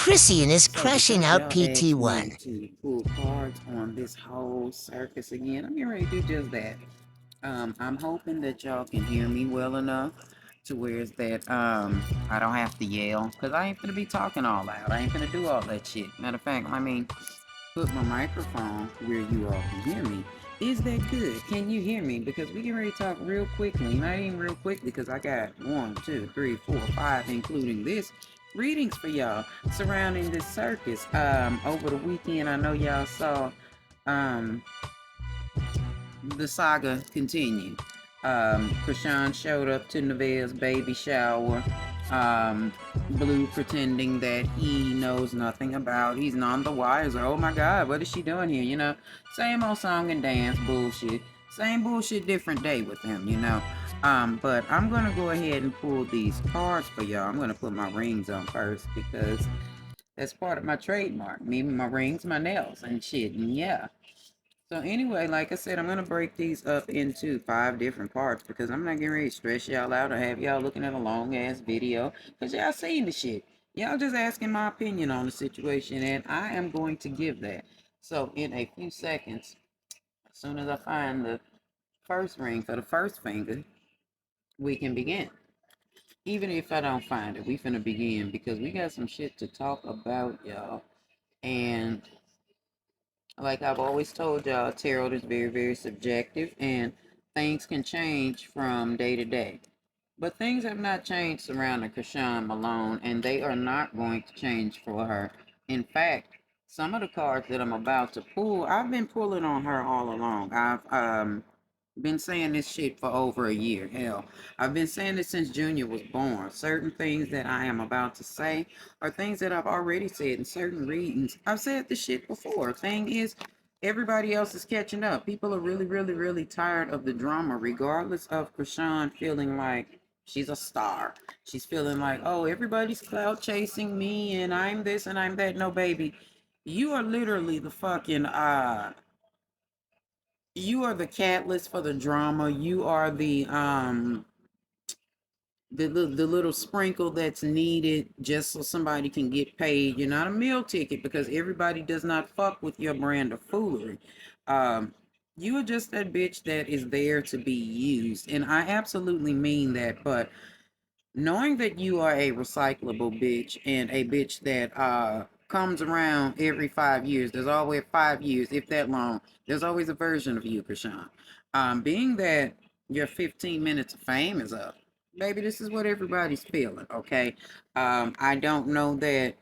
Chrisean is So Crashing because Out y'all asked me PT1. to pull cards on this whole circus again, I'm getting ready to do just that. I'm hoping that y'all can hear me well enough to where it's that I don't have to yell because I ain't gonna be talking all loud. I ain't gonna do all that shit. Matter of fact, put my microphone where you all can hear me. Is that good? Can you hear me? Because we can ready to talk real quickly. Not even real quickly because I got 1, 2, 3, 4, 5, including this readings for y'all surrounding this circus. Over the weekend, I know y'all saw um the saga continue. Chrisean showed up to Nevaeh's baby shower. Blue pretending that he knows nothing about. He's none the wiser. Oh my God, what is she doing here? Same old song and dance bullshit. Same bullshit, different day with him. But I'm gonna go ahead and pull these cards for y'all. I'm gonna put my rings on first because that's part of my trademark. Me, my rings, my nails, and shit. And yeah. So anyway, like I said, I'm gonna break these up into 5 different parts because I'm not getting ready to stress y'all out or have y'all looking at a long ass video because y'all seen the shit. Y'all just asking my opinion on the situation, and I am going to give that. So in a few seconds, as soon as I find the first ring for the first finger, we can begin. Even if I don't find it, we finna begin because we got some shit to talk about, y'all. And like I've always told y'all, tarot is very, very subjective and things can change from day to day. But things have not changed surrounding Chrisean Malone, and they are not going to change for her. In fact, some of the cards that I'm about to pull, I've been pulling on her all along. I've been saying this shit for over a year. Hell, I've been saying this since Junior was born. Certain things that I am about to say are things that I've already said in certain readings. I've said this shit before. Thing is, everybody else is catching up. People are really, really, really tired of the drama, regardless of Chrisean feeling like she's a star. She's feeling like, oh, everybody's clout chasing me and I'm this and I'm that. No, baby. You are literally the fucking you are the catalyst for the drama. You are the little sprinkle that's needed just so somebody can get paid. You're not a meal ticket because everybody does not fuck with your brand of foolery. Um, you are just that bitch that is there to be used, and I absolutely mean that. But knowing that you are a recyclable bitch and a bitch that comes around every 5 years, there's always 5 years, if that long, there's always a version of you, Krishan. Being that your 15 minutes of fame is up, baby, this is what everybody's feeling, okay? I don't know that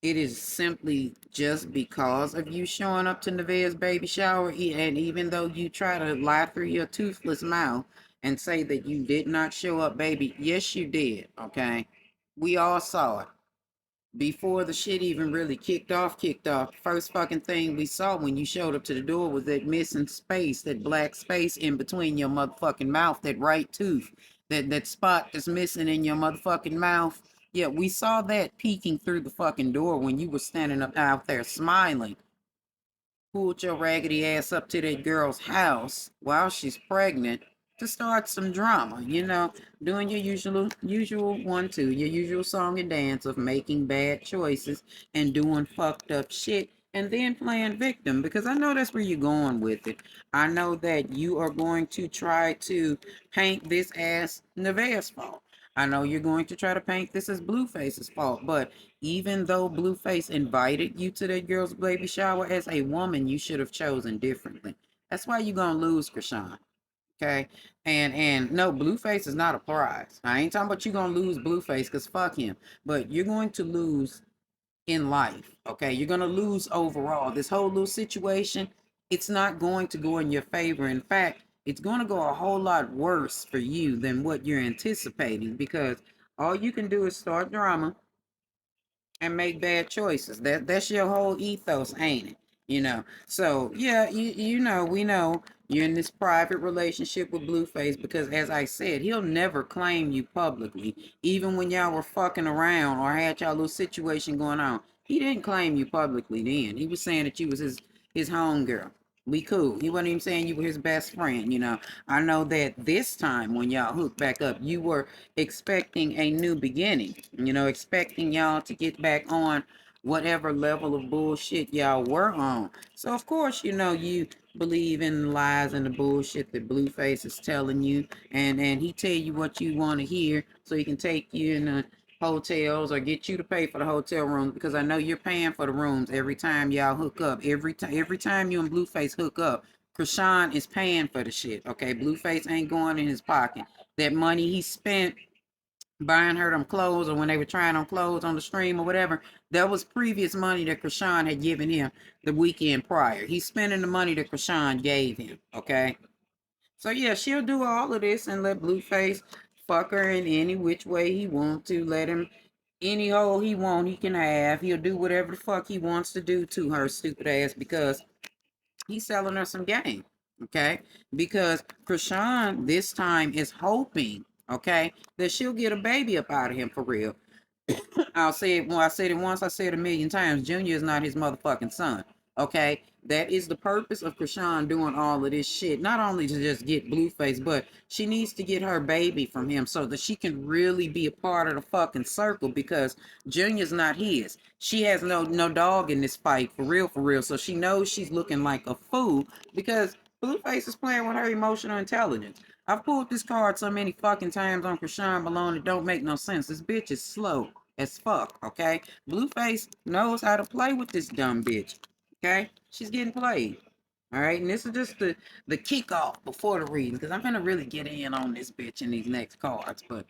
it is simply just because of you showing up to Nevaeh's baby shower, and even though you try to lie through your toothless mouth and say that you did not show up, baby, yes, you did, okay? We all saw it. Before the shit even really kicked off, first fucking thing we saw when you showed up to the door was that missing space, that black space in between your motherfucking mouth, that right tooth, that spot that's missing in your motherfucking mouth. Yeah, we saw that peeking through the fucking door when you were standing up out there smiling. Pulled your raggedy ass up to that girl's house while she's pregnant to start some drama, doing your usual 1 2, your usual song and dance of making bad choices and doing fucked up shit and then playing victim because I know that's where you're going with it. I know that you are going to try to paint this as Nevaeh's fault. I know you're going to try to paint this as Blueface's fault, but even though Blueface invited you to that girl's baby shower, as a woman, you should have chosen differently. That's why you're gonna lose, Krishan. Okay? And no, Blueface is not a prize. I ain't talking about you gonna lose Blueface, because fuck him. But you're going to lose in life. Okay? You're gonna lose overall. This whole little situation, it's not going to go in your favor. In fact, it's going to go a whole lot worse for you than what you're anticipating because all you can do is start drama and make bad choices. That's your whole ethos, ain't it? So yeah, we know you're in this private relationship with Blueface because, as I said, he'll never claim you publicly. Even when y'all were fucking around or had y'all little situation going on, he didn't claim you publicly. Then he was saying that you was his homegirl. We cool. He wasn't even saying you were his best friend, you know. I know that this time when y'all hooked back up, you were expecting a new beginning, you know, expecting y'all to get back on whatever level of bullshit y'all were on. So of course, you know, you believe in the lies and the bullshit that Blueface is telling you, and he tell you what you want to hear so he can take you in the hotels or get you to pay for the hotel rooms, because I know you're paying for the rooms every time y'all hook up. Every time you and Blueface hook up, Chrisean is paying for the shit. Okay, Blueface ain't going in his pocket. That money he spent buying her them clothes, or when they were trying on clothes on the stream or whatever, that was previous money that Chrisean had given him the weekend prior. He's spending the money that Chrisean gave him. Okay. So yeah, she'll do all of this and let Blueface fuck her in any which way he wants to. Let him any hole he want, he can have. He'll do whatever the fuck he wants to do to her stupid ass because he's selling her some game. Okay? Because Chrisean this time is hoping, okay, that she'll get a baby up out of him for real. I'll say it when I said it once, I said it a million times. Junior is not his motherfucking son. Okay? That is the purpose of Chrisean doing all of this shit. Not only to just get Blueface, but she needs to get her baby from him so that she can really be a part of the fucking circle, because Junior's not his. She has no dog in this fight, for real, for real. So she knows she's looking like a fool because Blueface is playing with her emotional intelligence. I've pulled this card so many fucking times on Chrisean Malone, it don't make no sense. This bitch is slow as fuck, okay? Blueface knows how to play with this dumb bitch, okay? She's getting played, all right? And this is just the kickoff before the reading, because I'm gonna really get in on this bitch in these next cards, but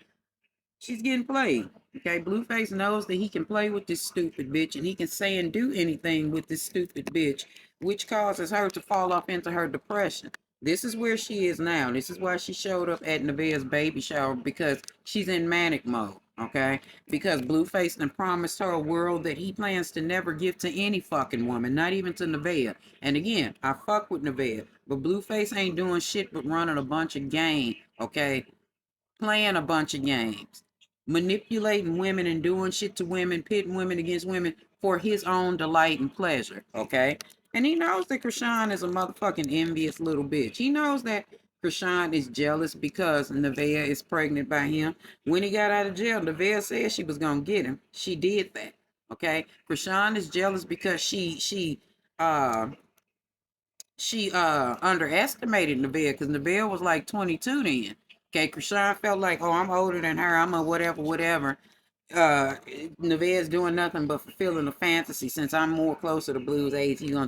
she's getting played. Okay, Blueface knows that he can play with this stupid bitch and he can say and do anything with this stupid bitch, which causes her to fall off into her depression. This is where she is now. This is why she showed up at Nevaeh's baby shower, because she's in manic mode. Okay, because Blueface done promised her a world that he plans to never give to any fucking woman, not even to Nevaeh. And again, I fuck with Nevaeh, but Blueface ain't doing shit but running a bunch of game. Okay, playing a bunch of games, manipulating women and doing shit to women, pitting women against women for his own delight and pleasure, okay? And he knows that Chrisean is a motherfucking envious little bitch. He knows that Chrisean is jealous because Nevaeh is pregnant by him. When he got out of jail, Nevaeh said she was gonna get him. She did that, okay? Chrisean is jealous because uh she underestimated Nevaeh, because Nevaeh was like 22 then. Okay, Chrisean felt like, oh, I'm older than her, I'm a whatever, whatever. Nevaeh's doing nothing but fulfilling a fantasy. Since I'm more closer to Blue's age, he's gonna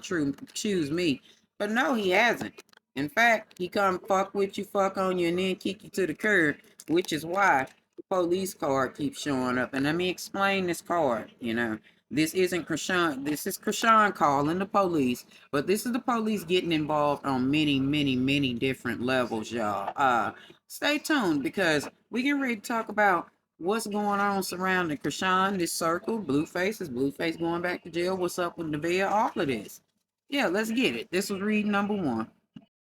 choose me. But no, he hasn't. In fact, he come fuck with you, fuck on you, and then kick you to the curb, which is why the police card keeps showing up. And let me explain this card, you know. This isn't Chrisean. This is Chrisean calling the police, but this is the police getting involved on many, many, many different levels, y'all. Stay tuned, because we get ready to talk about what's going on surrounding Chrisean, this circle, Blueface. Is Blueface going back to jail? What's up with Nevaeh? All of this. Yeah, let's get it. This was read number one.